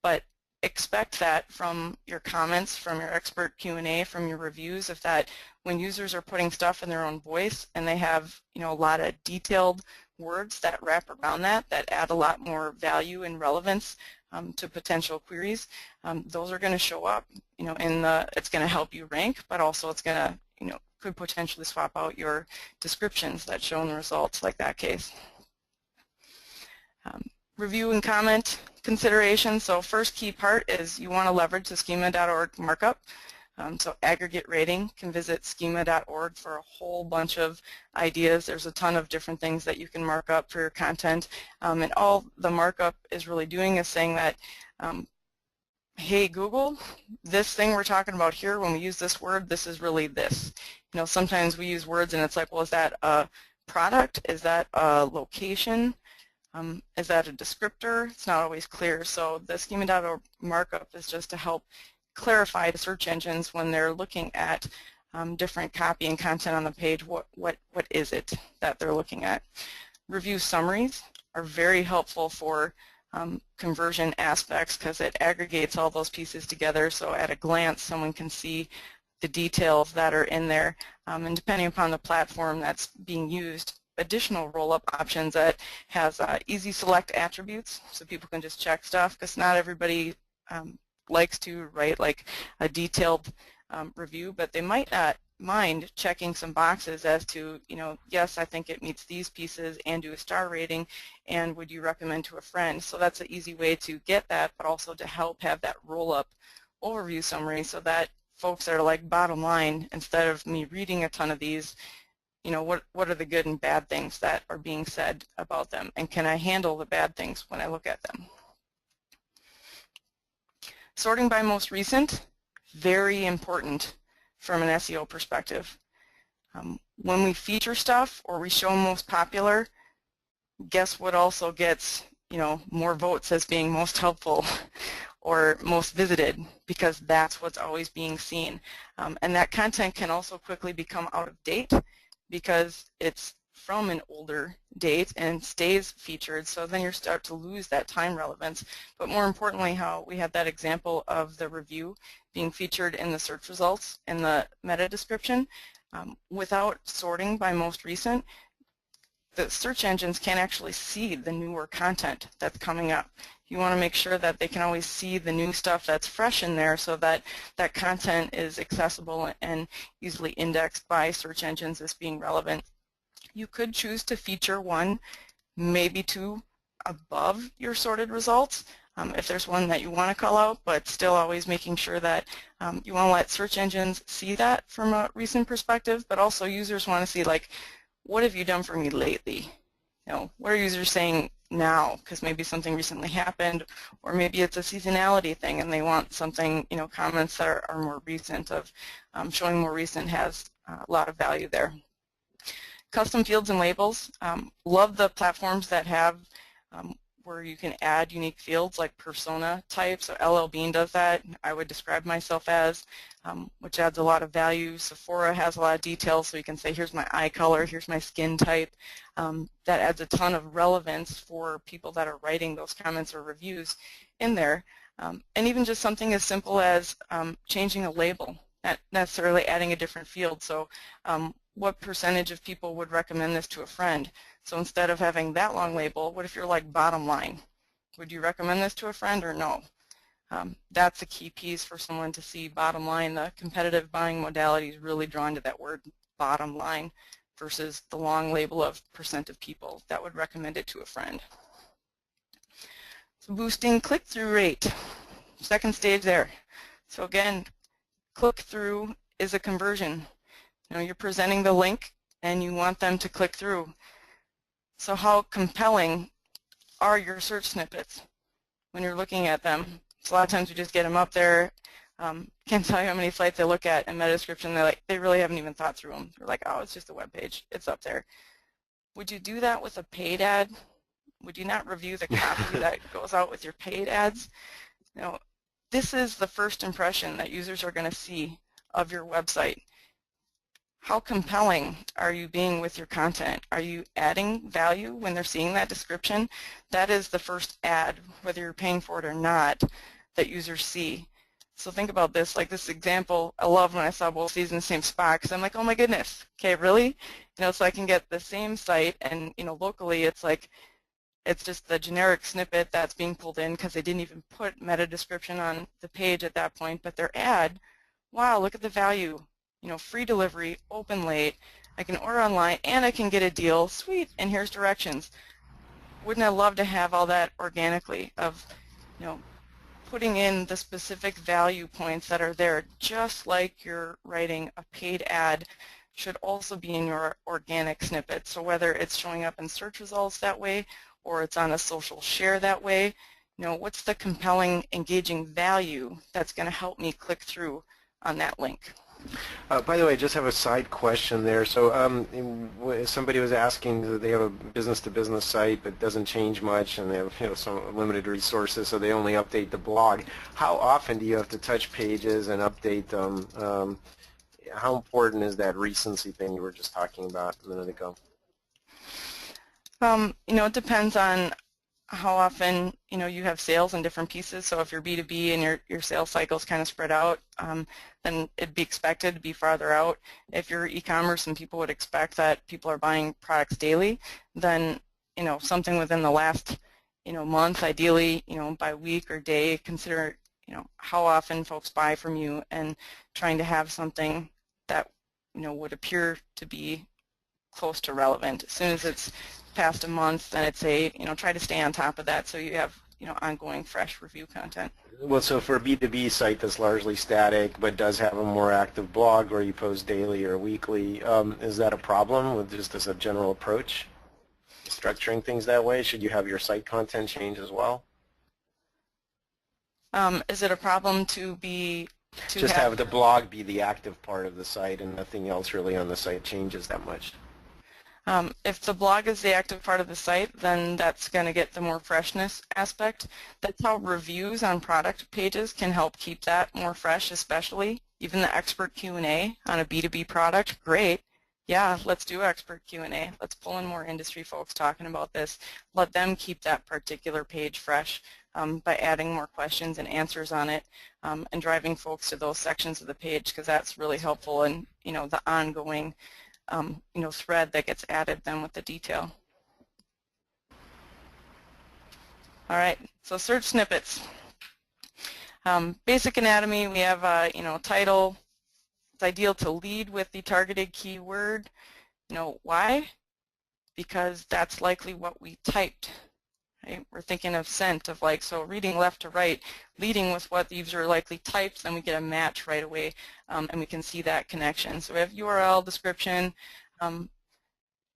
B: but expect that from your comments, from your expert Q&A, from your reviews, if that when users are putting stuff in their own voice and they have, you know, a lot of detailed words that wrap around that add a lot more value and relevance to potential queries, those are going to show up, you know, it's going to help you rank, but also it's going to, you know, could potentially swap out your descriptions that show in the results, like that case. Review and comment considerations. So first key part is you want to leverage the schema.org markup. So aggregate rating, can visit schema.org for a whole bunch of ideas. There's a ton of different things that you can mark up for your content. And all the markup is really doing is saying that, hey Google, this thing we're talking about here, when we use this word, this is really this. You know, sometimes we use words and it's like, well, is that a product? Is that a location? Is that a descriptor? It's not always clear. So the schema.org markup is just to help clarify to search engines when they're looking at different copy and content on the page, what is it that they're looking at. Review summaries are very helpful for conversion aspects because it aggregates all those pieces together, so at a glance someone can see the details that are in there, and depending upon the platform that's being used, additional roll-up options that has easy select attributes, so people can just check stuff, because not everybody likes to write like a detailed review, but they might not mind checking some boxes as to, you know, yes, I think it meets these pieces, and do a star rating, and would you recommend to a friend? So that's an easy way to get that, but also to help have that roll-up overview summary so that folks are like, bottom line, instead of me reading a ton of these, you know, what are the good and bad things that are being said about them, and can I handle the bad things when I look at them? Sorting by most recent, very important from an SEO perspective. When we feature stuff or we show most popular, guess what also gets, you know, more votes as being most helpful or most visited, because that's what's always being seen. And that content can also quickly become out of date because it's from an older date and stays featured, so then you start to lose that time relevance. But more importantly, how we had that example of the review being featured in the search results in the meta description, without sorting by most recent, the search engines can't actually see the newer content that's coming up. You want to make sure that they can always see the new stuff that's fresh in there, so that that content is accessible and easily indexed by search engines as being relevant. You could choose to feature one, maybe two above your sorted results if there's one that you want to call out, but still always making sure that you want to let search engines see that from a recent perspective, but also users want to see, like, what have you done for me lately? You know, what are users saying now? Because maybe something recently happened, or maybe it's a seasonality thing and they want something, you know, comments that are more recent. Of showing more recent has a lot of value there. Custom fields and labels. Love the platforms that have where you can add unique fields like persona types. So LL Bean does that. I would describe myself as, which adds a lot of value. Sephora has a lot of details, so you can say, here's my eye color, here's my skin type. That adds a ton of relevance for people that are writing those comments or reviews in there. And even just something as simple as changing a label, not necessarily adding a different field. So what percentage of people would recommend this to a friend? So instead of having that long label, what if you're like bottom line? Would you recommend this to a friend or no? That's a key piece for someone to see bottom line. The competitive buying modality is really drawn to that word bottom line versus the long label of percent of people that would recommend it to a friend. So boosting click-through rate, second stage there. So again, click-through is a conversion. You know, you're presenting the link and you want them to click through. So how compelling are your search snippets when you're looking at them? So a lot of times we just get them up there. Can't tell you how many sites I look at in meta description. They really haven't even thought through them. They're like, oh, it's just a web page. It's up there. Would you do that with a paid ad? Would you not review the copy that goes out with your paid ads? You know, this is the first impression that users are going to see of your website. How compelling are you being with your content? Are you adding value when they're seeing that description? That is the first ad, whether you're paying for it or not, that users see. So think about this, like this example, I love when I saw both these in the same spot because I'm like, oh my goodness, okay, really? You know, so I can get the same site and, you know, locally it's like, it's just the generic snippet that's being pulled in because they didn't even put meta description on the page at that point, but their ad, wow, look at the value. You know, free delivery, open late, I can order online and I can get a deal, sweet, and here's directions. Wouldn't I love to have all that organically of, you know, putting in the specific value points that are there, just like you're writing a paid ad should also be in your organic snippet. So whether it's showing up in search results that way or it's on a social share that way, you know, what's the compelling, engaging value that's going to help me click through on that link?
A: By the way, I just have a side question there. So somebody was asking that they have a business-to-business site but doesn't change much and they have, you know, some limited resources, so they only update the blog. How often do you have to touch pages and update them? How important is that recency thing you were just talking about a minute ago?
B: You know, it depends on how often, you know, you have sales in different pieces. So if you're B2B and your sales cycle's kind of spread out, then it'd be expected to be farther out. If you're e-commerce and people would expect that people are buying products daily, then, you know, something within the last, you know, month, ideally, you know, by week or day, consider, you know, how often folks buy from you and trying to have something that, you know, would appear to be close to relevant. As soon as it's past a month, then it's you know, try to stay on top of that so you have, you know, ongoing fresh review content.
A: Well, so for a B2B site that's largely static but does have a more active blog where you post daily or weekly, is that a problem with just as a general approach? Structuring things that way? Should you have your site content change as well?
B: Is it a problem to
A: just have the blog be the active part of the site and nothing else really on the site changes that much?
B: If the blog is the active part of the site, then that's going to get the more freshness aspect. That's how reviews on product pages can help keep that more fresh, especially. Even the expert Q&A on a B2B product, great. Yeah, let's do expert Q&A. Let's pull in more industry folks talking about this. Let them keep that particular page fresh by adding more questions and answers on it and driving folks to those sections of the page because that's really helpful in, you know, the ongoing you know, thread that gets added then with the detail. All right, so search snippets. Basic anatomy, we have you know, title. It's ideal to lead with the targeted keyword. You know, why? Because that's likely what we typed. Right? We're thinking of scent, of like, so reading left to right, leading with what the user likely typed, then we get a match right away, and we can see that connection. So we have URL, description.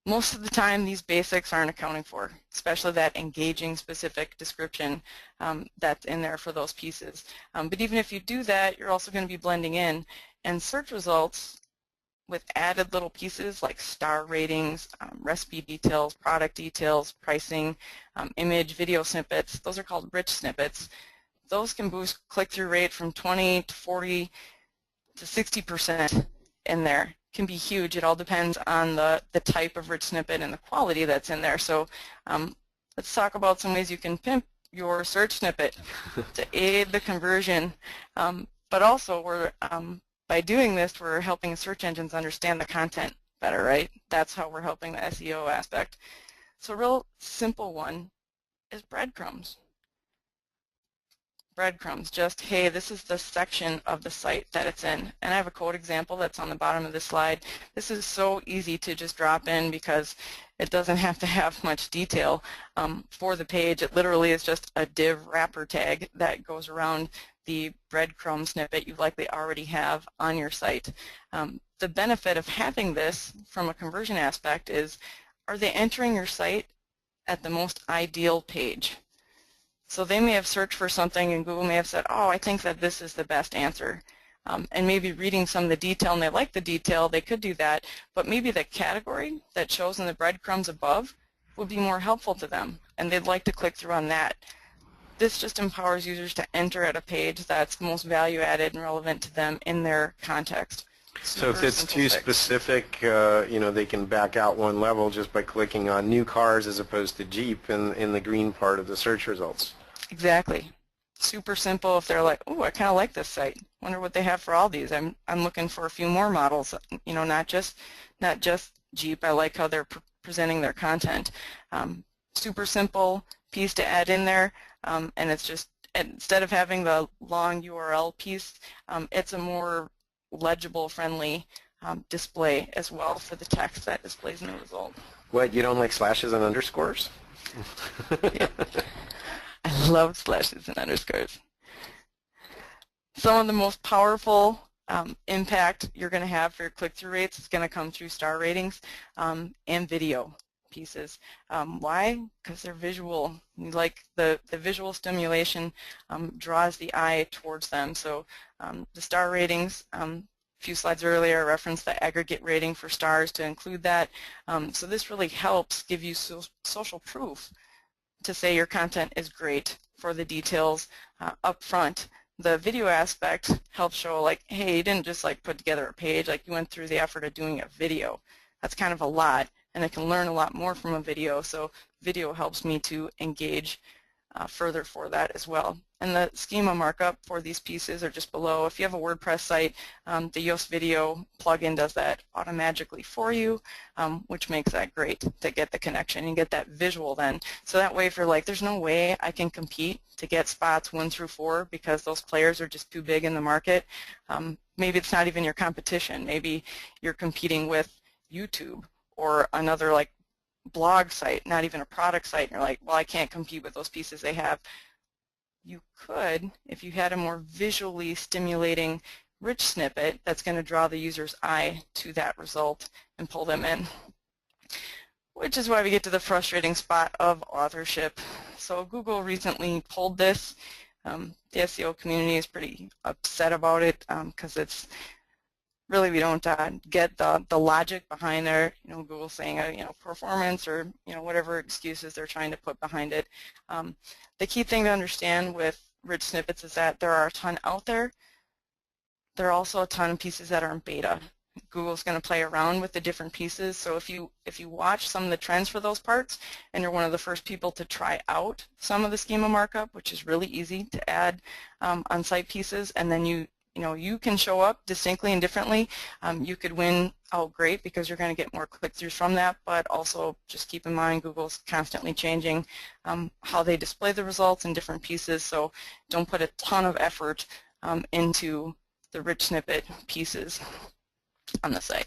B: Most of the time, these basics aren't accounting for, especially that engaging specific description that's in there for those pieces. But even if you do that, you're also going to be blending in. And search results with added little pieces like star ratings, recipe details, product details, pricing, image, video snippets, those are called rich snippets. Those can boost click-through rate from 20 to 40 to 60% in there. It can be huge. It all depends on the type of rich snippet and the quality that's in there. So let's talk about some ways you can pimp your search snippet to aid the conversion. But also, by doing this, we're helping search engines understand the content better, right? That's how we're helping the SEO aspect. So a real simple one is breadcrumbs. Breadcrumbs, just, hey, this is the section of the site that it's in. And I have a code example that's on the bottom of this slide. This is so easy to just drop in because it doesn't have to have much detail for the page. It literally is just a div wrapper tag that goes around the breadcrumb snippet you likely already have on your site. The benefit of having this from a conversion aspect is, are they entering your site at the most ideal page? So they may have searched for something and Google may have said, oh, I think that this is the best answer. And maybe reading some of the detail and they like the detail, they could do that, but maybe the category that shows in the breadcrumbs above would be more helpful to them and they'd like to click through on that. This just empowers users to enter at a page that's most value added and relevant to them in their context.
A: So if it's too specific, they can back out one level just by clicking on new cars as opposed to Jeep in the green part of the search results.
B: Exactly. Super simple. If they're like, oh, I kind of like this site. Wonder what they have for all these. I'm looking for a few more models. Not just Jeep. I like how they're presenting their content. Super simple piece to add in there, and it's just, instead of having the long URL piece, it's a more legible, friendly display as well for the text that displays in the result.
A: What, you don't like slashes and underscores?
B: Yeah. I love slashes and underscores. Some of the most powerful impact you're going to have for your click-through rates is going to come through star ratings and video pieces. Why? Because they're visual. You like the visual stimulation draws the eye towards them. So the star ratings, a few slides earlier, I referenced the aggregate rating for stars to include that. So this really helps give you social proof to say your content is great for the details up front. The video aspect helps show, like, hey, you didn't just put together a page, you went through the effort of doing a video. That's kind of a lot, and I can learn a lot more from a video, so video helps me to engage further for that as well. And the schema markup for these pieces are just below. If you have a WordPress site, the Yoast Video plugin does that automatically for you, which makes that great to get the connection and get that visual then. So that way if you're like, there's no way I can compete to get spots 1 through 4 because those players are just too big in the market, maybe it's not even your competition. Maybe you're competing with YouTube or another blog site, not even a product site, and you're like, well, I can't compete with those pieces they have. You could if you had a more visually stimulating rich snippet that's going to draw the user's eye to that result and pull them in. Which is why we get to the frustrating spot of authorship. So Google recently pulled this. The SEO community is pretty upset about it because it's really, we don't get the logic behind there. Google saying performance or whatever excuses they're trying to put behind it. The key thing to understand with rich snippets is that there are a ton out there. There are also a ton of pieces that are in beta. Google's going to play around with the different pieces. So if you watch some of the trends for those parts, and you're one of the first people to try out some of the schema markup, which is really easy to add on site pieces, and then you can show up distinctly and differently. You could win out great because you're going to get more click-throughs from that, but also just keep in mind Google's constantly changing how they display the results in different pieces, so don't put a ton of effort into the rich snippet pieces on the site.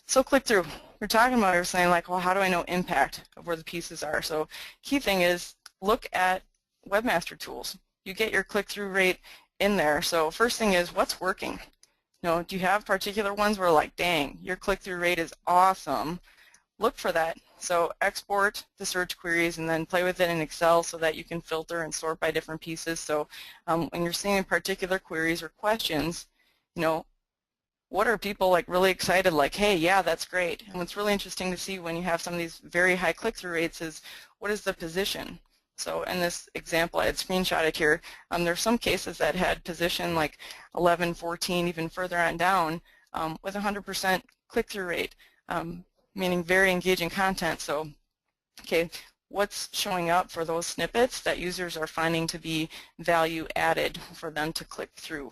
B: So click-through. We're talking about, we're saying well, how do I know impact of where the pieces are? So key thing is look at webmaster tools. You get your click-through rate in there. So first thing is, what's working? Do you have particular ones where dang, your click-through rate is awesome? Look for that. So export the search queries and then play with it in Excel so that you can filter and sort by different pieces. So when you're seeing particular queries or questions, what are people really excited, hey, yeah, that's great. And what's really interesting to see when you have some of these very high click-through rates is, what is the position? So in this example, I had screenshotted here, there's some cases that had position 11, 14, even further on down with 100% click-through rate, meaning very engaging content. So, okay, what's showing up for those snippets that users are finding to be value added for them to click through.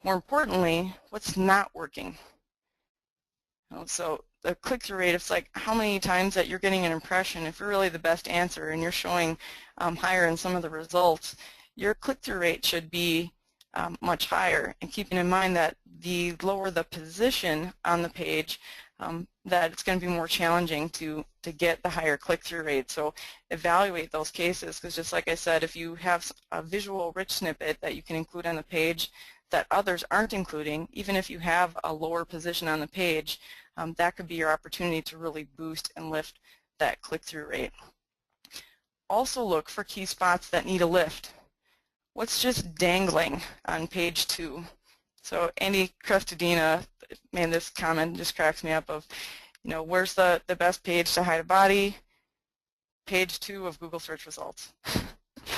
B: More importantly, what's not working. So the click-through rate, it's like how many times that you're getting an impression. If you're really the best answer and you're showing higher in some of the results, your click-through rate should be much higher. And keeping in mind that the lower the position on the page, that it's going to be more challenging to get the higher click-through rate. So evaluate those cases, because just like I said, if you have a visual rich snippet that you can include on the page that others aren't including, even if you have a lower position on the page, that could be your opportunity to really boost and lift that click-through rate. Also look for key spots that need a lift. What's just dangling on page 2? So Andy Crestodina made this comment, just cracks me up, of, where's the best page to hide a body? Page 2 of Google search results.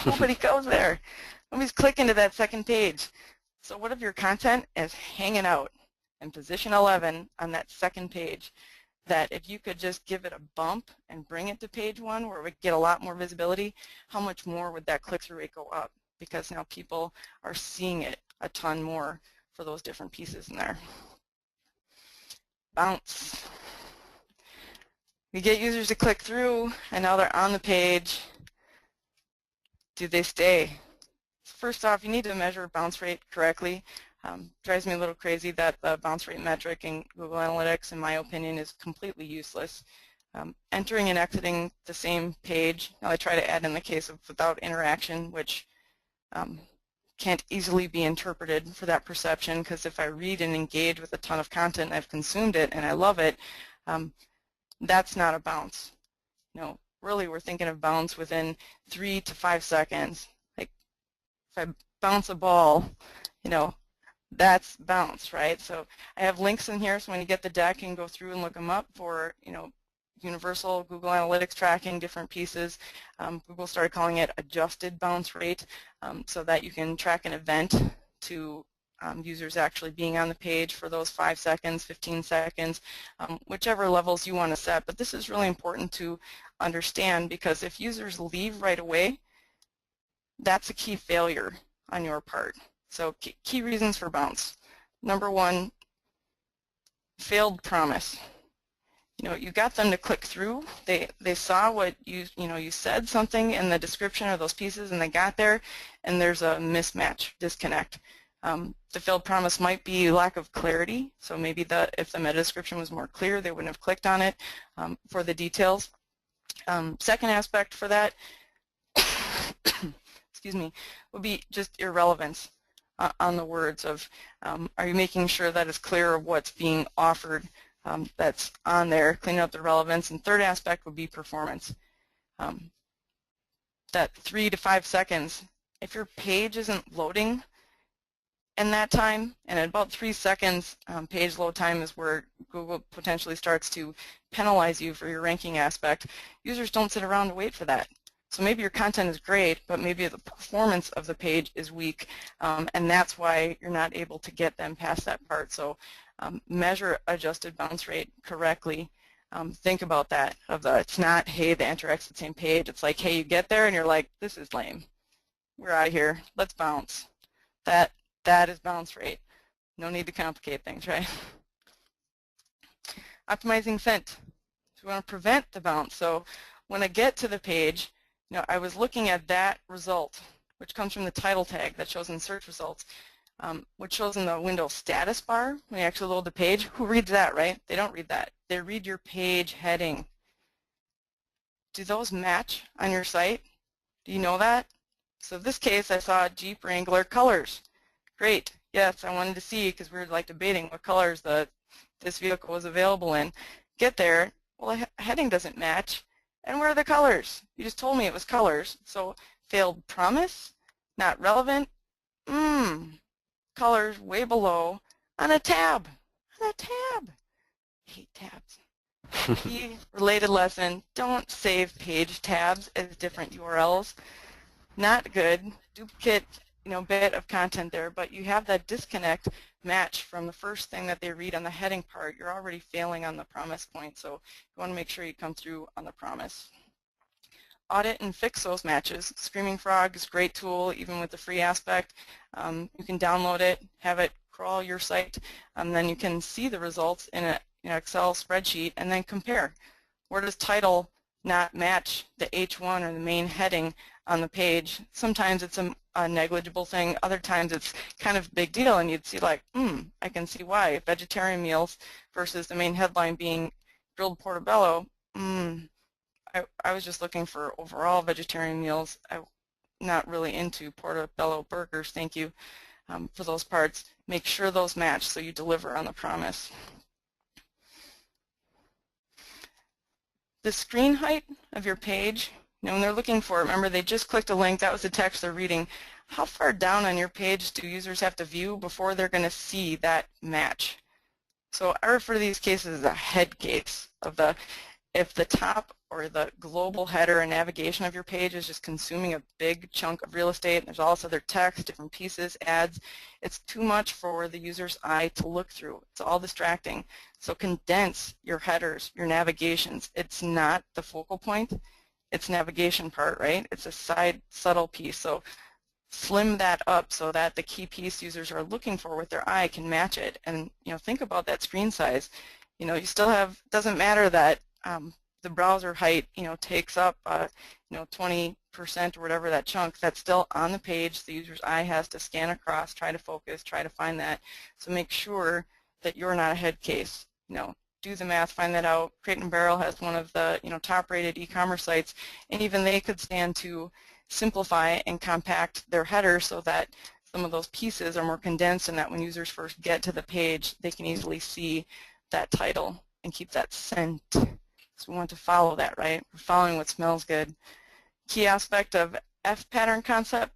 B: Nobody goes there. Nobody's clicking to that second page. So what if your content is hanging out in position 11 on that second page, that if you could just give it a bump and bring it to page 1 where it would get a lot more visibility, how much more would that click-through rate go up? Because now people are seeing it a ton more for those different pieces in there. Bounce. We get users to click through and now they're on the page. Do they stay? First off, you need to measure bounce rate correctly. Drives me a little crazy that the bounce rate metric in Google Analytics, in my opinion, is completely useless. Entering and exiting the same page, now I try to add in the case of without interaction, which can't easily be interpreted for that perception, because if I read and engage with a ton of content and I've consumed it and I love it, that's not a bounce. No, really we're thinking of bounce within 3 to 5 seconds. Like if I bounce a ball, that's bounce, right? So I have links in here, so when you get the deck, you can go through and look them up for, universal Google Analytics tracking, different pieces. Google started calling it adjusted bounce rate, so that you can track an event to users actually being on the page for those 5 seconds, 15 seconds, whichever levels you want to set. But this is really important to understand, because if users leave right away, that's a key failure on your part. So key reasons for bounce. Number 1, failed promise. You got them to click through. They saw what you said something in the description of those pieces, and they got there, and there's a mismatch, disconnect. The failed promise might be lack of clarity. So maybe if the meta description was more clear, they wouldn't have clicked on it for the details. Second aspect for that, excuse me, would be just irrelevance on the words of, are you making sure that it's clear of what's being offered that's on there, cleaning up the relevance. And third aspect would be performance. That 3 to 5 seconds, if your page isn't loading in that time, and at about 3 seconds page load time is where Google potentially starts to penalize you for your ranking aspect, users don't sit around to wait for that. So maybe your content is great, but maybe the performance of the page is weak, and that's why you're not able to get them past that part. So measure adjusted bounce rate correctly. Think about that. It's not, hey, the enter exit same page. It's like, hey, you get there and you're like, this is lame. We're out of here. Let's bounce. That is bounce rate. No need to complicate things, right? Optimizing scent. So we want to prevent the bounce. So when I get to the page, I was looking at that result, which comes from the title tag that shows in search results, which shows in the Windows status bar when you actually load the page. Who reads that, right? They don't read that. They read your page heading. Do those match on your site? Do you know that? So in this case, I saw Jeep Wrangler colors. Great. Yes, I wanted to see, because we were like debating what colors this vehicle was available in. Get there. Well, the heading doesn't match. And where are the colors? You just told me it was colors. So failed promise, not relevant. Colors way below on a tab. On a tab. I hate tabs. Key related lesson, don't save page tabs as different URLs. Not good. Duplicate bit of content there, but you have that disconnect match from the first thing that they read on the heading part. You're already failing on the promise point, so you want to make sure you come through on the promise. audit and fix those matches. Screaming Frog is a great tool, even with the free aspect. You can download it, have it crawl your site, and then you can see the results in an Excel spreadsheet and then compare. Where does title not match the H1 or the main heading on the page? Sometimes it's a negligible thing, other times it's kind of a big deal, and you'd see like, I can see why. Vegetarian meals versus the main headline being grilled portobello, I was just looking for overall vegetarian meals. I'm not really into portobello burgers, thank you for those parts. Make sure those match so you deliver on the promise. The screen height of your page, when they're looking for it, remember they just clicked a link, that was the text they're reading. How far down on your page do users have to view before they're going to see that match? So I refer to these cases as a head case of if the top or the global header and navigation of your page is just consuming a big chunk of real estate, and there's all this other text, different pieces, ads, it's too much for the user's eye to look through. It's all distracting. So condense your headers, your navigations. It's not the focal point, it's navigation part, right? It's a side subtle piece. So slim that up so that the key piece users are looking for with their eye can match it. And think about that screen size. You still have, doesn't matter that the browser height takes up 20% or whatever that chunk, that's still on the page. The user's eye has to scan across, try to focus, try to find that. So make sure that you're not a head case. Do the math, find that out. Crate and Barrel has one of the top-rated e-commerce sites, and even they could stand to simplify and compact their headers so that some of those pieces are more condensed, and that when users first get to the page, they can easily see that title and keep that scent. So we want to follow that, right? We're following what smells good. Key aspect of F pattern concept.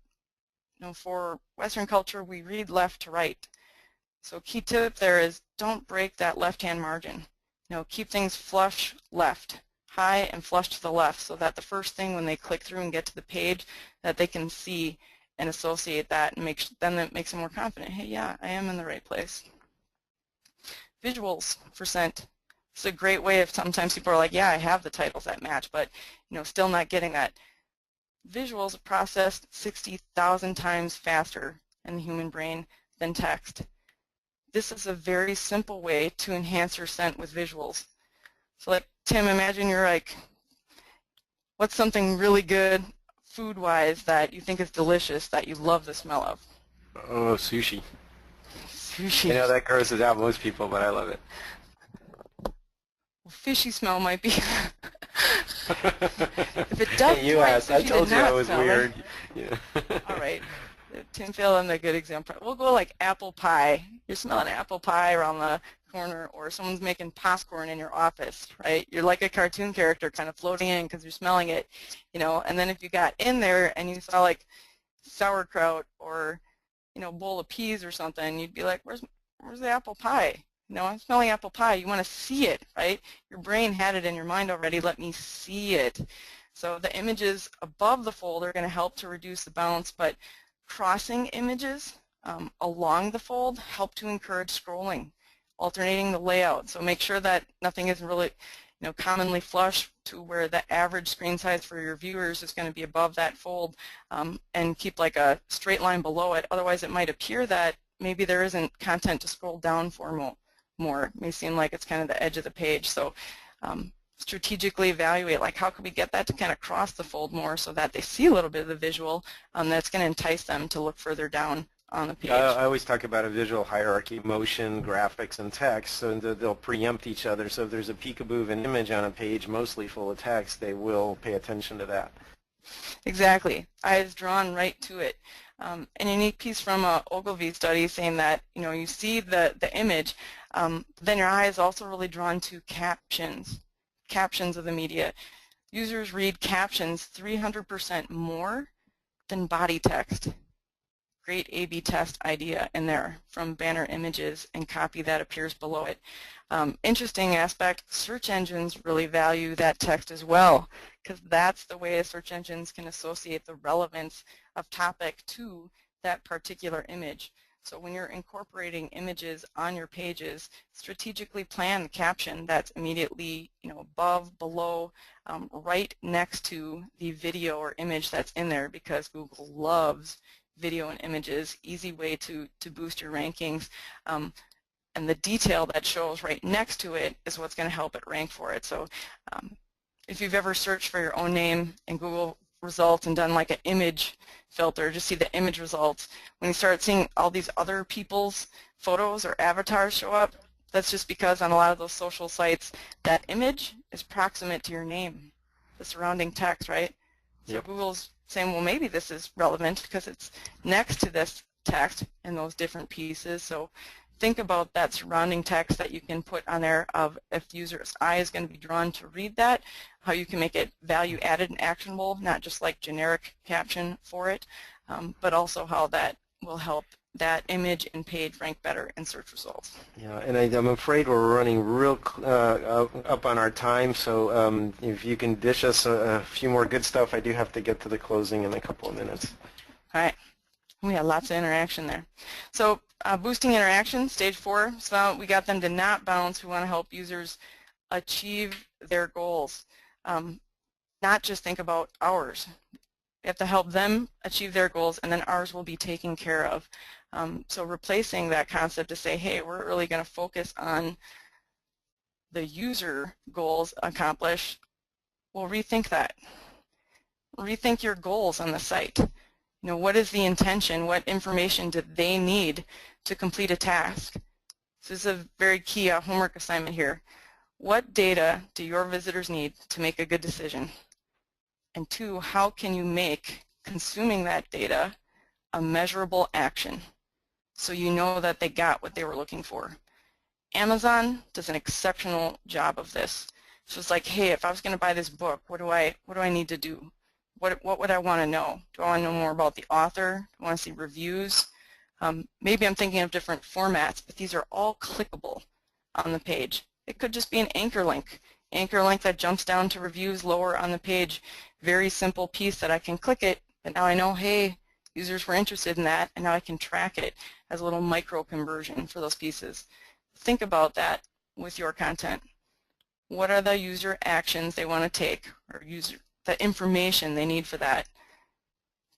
B: For Western culture, we read left to right. So key tip there is don't break that left-hand margin. Keep things flush left, high and flush to the left, so that the first thing when they click through and get to the page that they can see and associate that, and then that makes them more confident. Hey, yeah, I am in the right place. Visuals for scent. It's a great way if sometimes people are like, yeah, I have the titles that match, but still not getting that. Visuals are processed 60,000 times faster in the human brain than text. This is a very simple way to enhance your scent with visuals. So like, Tim, imagine you're like, what's something really good food-wise that you think is delicious that you love the smell of?
A: Oh, sushi.
B: Sushi.
A: I know that grosses out most people, but I love it.
B: Well, fishy smell might be. If it does,
A: hey, you asked. I told you I was weird.
B: Yeah. All right. Tim filled in a good example. We'll go like apple pie. You're smelling apple pie around the corner, or someone's making popcorn in your office, right? You're like a cartoon character kind of floating in because you're smelling it, and then if you got in there and you saw like sauerkraut or, bowl of peas or something, you'd be like, where's the apple pie? I'm smelling apple pie. You want to see it, right? Your brain had it in your mind already. Let me see it. So the images above the fold are going to help to reduce the bounce, but crossing images along the fold help to encourage scrolling, alternating the layout. So make sure that nothing is really commonly flush to where the average screen size for your viewers is going to be above that fold, and keep like a straight line below it. Otherwise it might appear that maybe there isn't content to scroll down for more. It may seem like it's kind of the edge of the page. So strategically evaluate, like, how can we get that to kind of cross the fold more so that they see a little bit of the visual that's going to entice them to look further down on the page.
A: I always talk about a visual hierarchy: motion, graphics, and text, so they'll preempt each other. So if there's a peekaboo of an image on a page mostly full of text, they will pay attention to that.
B: Exactly. Eyes drawn right to it. A unique piece from a Ogilvy study saying that you see the image, then your eye is also really drawn to captions of the media. Users read captions 300% more than body text. Great A/B test idea in there from banner images and copy that appears below it. Interesting aspect, search engines really value that text as well, because that's the way search engines can associate the relevance of topic to that particular image. So when you're incorporating images on your pages, strategically plan the caption that's immediately, above, below, right next to the video or image that's in there, because Google loves video and images. Easy way to boost your rankings. And the detail that shows right next to it is what's going to help it rank for it. So if you've ever searched for your own name in Google results and done like an image filter, just see the image results, when you start seeing all these other people's photos or avatars show up, that's just because on a lot of those social sites, that image is proximate to your name, the surrounding text, right? So
A: Yep.
B: Google's saying, well, maybe this is relevant because it's next to this text in those different pieces. So think about that surrounding text that you can put on there of if the user's eye is going to be drawn to read that, how you can make it value added and actionable, not just like generic caption for it, but also how that will help that image and page rank better in search results.
A: Yeah, and I'm afraid we're running real up on our time, so if you can dish us a few more good stuff, I do have to get to the closing in a couple of minutes.
B: All right. We had lots of interaction there. So boosting interaction, stage 4. So we got them to not bounce. We want to help users achieve their goals. Not just think about ours. We have to help them achieve their goals, and then ours will be taken care of. So replacing that concept to say, hey, we're really going to focus on the user goals accomplished, well, rethink that. Rethink your goals on the site. What is the intention? What information do they need to complete a task? So this is a very key homework assignment here. What data do your visitors need to make a good decision? And 2, how can you make consuming that data a measurable action so you know that they got what they were looking for? Amazon does an exceptional job of this. So it's like, hey, if I was going to buy this book, what do I need to do? What would I want to know? Do I want to know more about the author? Do I want to see reviews? Maybe I'm thinking of different formats, but these are all clickable on the page. It could just be an anchor link that jumps down to reviews lower on the page. Very simple piece that I can click it, but now I know, hey, users were interested in that, and now I can track it as a little micro conversion for those pieces. Think about that with your content. What are the user actions they want to take, or the information they need for that?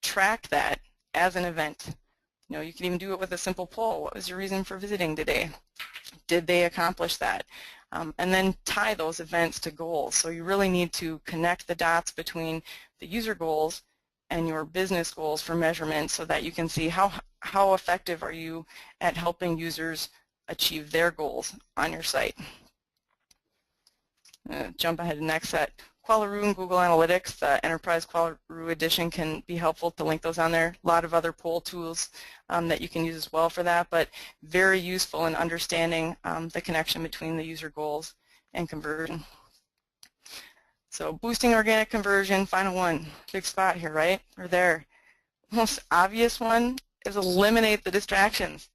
B: Track that as an event. You can even do it with a simple poll. What was your reason for visiting today? Did they accomplish that? And then tie those events to goals. So you really need to connect the dots between the user goals and your business goals for measurement so that you can see how effective are you at helping users achieve their goals on your site. Jump ahead to the next set. Qualaroo and Google Analytics, the Enterprise Qualaroo Edition can be helpful to link those on there. A lot of other poll tools that you can use as well for that, but very useful in understanding the connection between the user goals and conversion. So boosting organic conversion, final one, big spot here, right? Or there. Most obvious one is eliminate the distractions.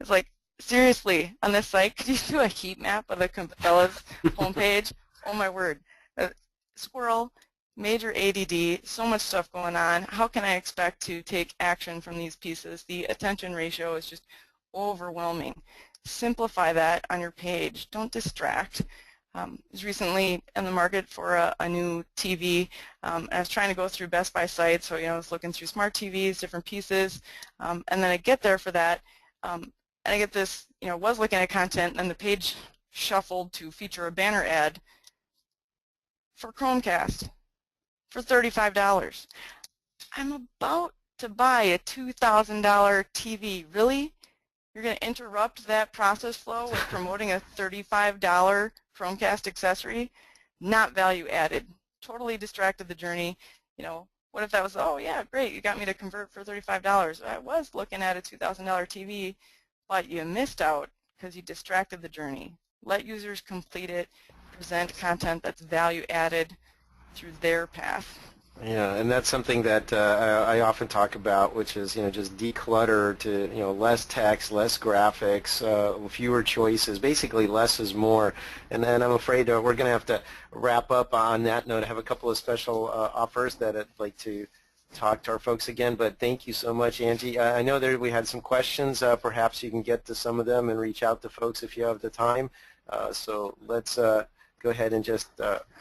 B: It's like, seriously, on this site, could you do a heat map of the Capella's homepage? Oh my word. Squirrel, major ADD, so much stuff going on. How can I expect to take action from these pieces? The attention ratio is just overwhelming. Simplify that on your page. Don't distract. I was recently in the market for a new TV. And I was trying to go through Best Buy sites, so I was looking through smart TVs, different pieces, and then I get there for that, and I get this, was looking at content, and the page shuffled to feature a banner ad for Chromecast for $35. I'm about to buy a $2,000 TV. Really? You're going to interrupt that process flow with promoting a $35 Chromecast accessory? Not value added. Totally distracted the journey. What if that was, oh yeah, great, you got me to convert for $35. I was looking at a $2,000 TV, but you missed out because you distracted the journey. Let users complete it. Present content that's value added through their path.
A: Yeah, and that's something that I often talk about, which is just declutter to less text, less graphics, fewer choices. Basically, less is more. And then I'm afraid we're going to have to wrap up on that note. I have a couple of special offers that I'd like to talk to our folks again, but thank you so much, Angie. I know that we had some questions. Perhaps you can get to some of them and reach out to folks if you have the time. So let's go ahead and just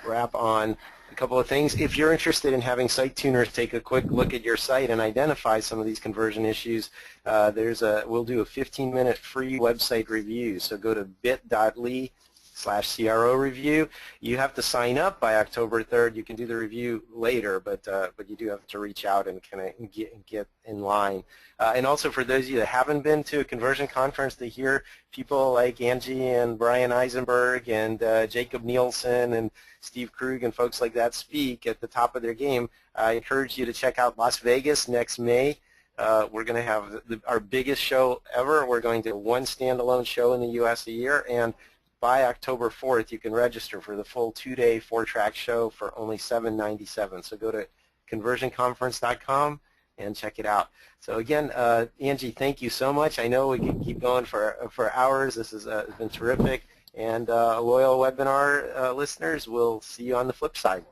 A: wrap on a couple of things. If you're interested in having site tuners take a quick look at your site and identify some of these conversion issues, we'll do a 15-minute free website review. So go to bit.ly/CRO review. You have to sign up by October 3rd. You can do the review later, but you do have to reach out and kind of get in line. And also for those of you that haven't been to a conversion conference, to hear people like Angie and Brian Eisenberg and Jacob Nielsen and Steve Krug and folks like that speak at the top of their game, I encourage you to check out Las Vegas next May. We're going to have our biggest show ever. We're going to one standalone show in the U.S. a year, and by October 4th, you can register for the full 2-day 4-track show for only $7.97. So go to conversionconference.com and check it out. So again, Angie, thank you so much. I know we can keep going for hours. This has been terrific. And loyal webinar listeners, we'll see you on the flip side.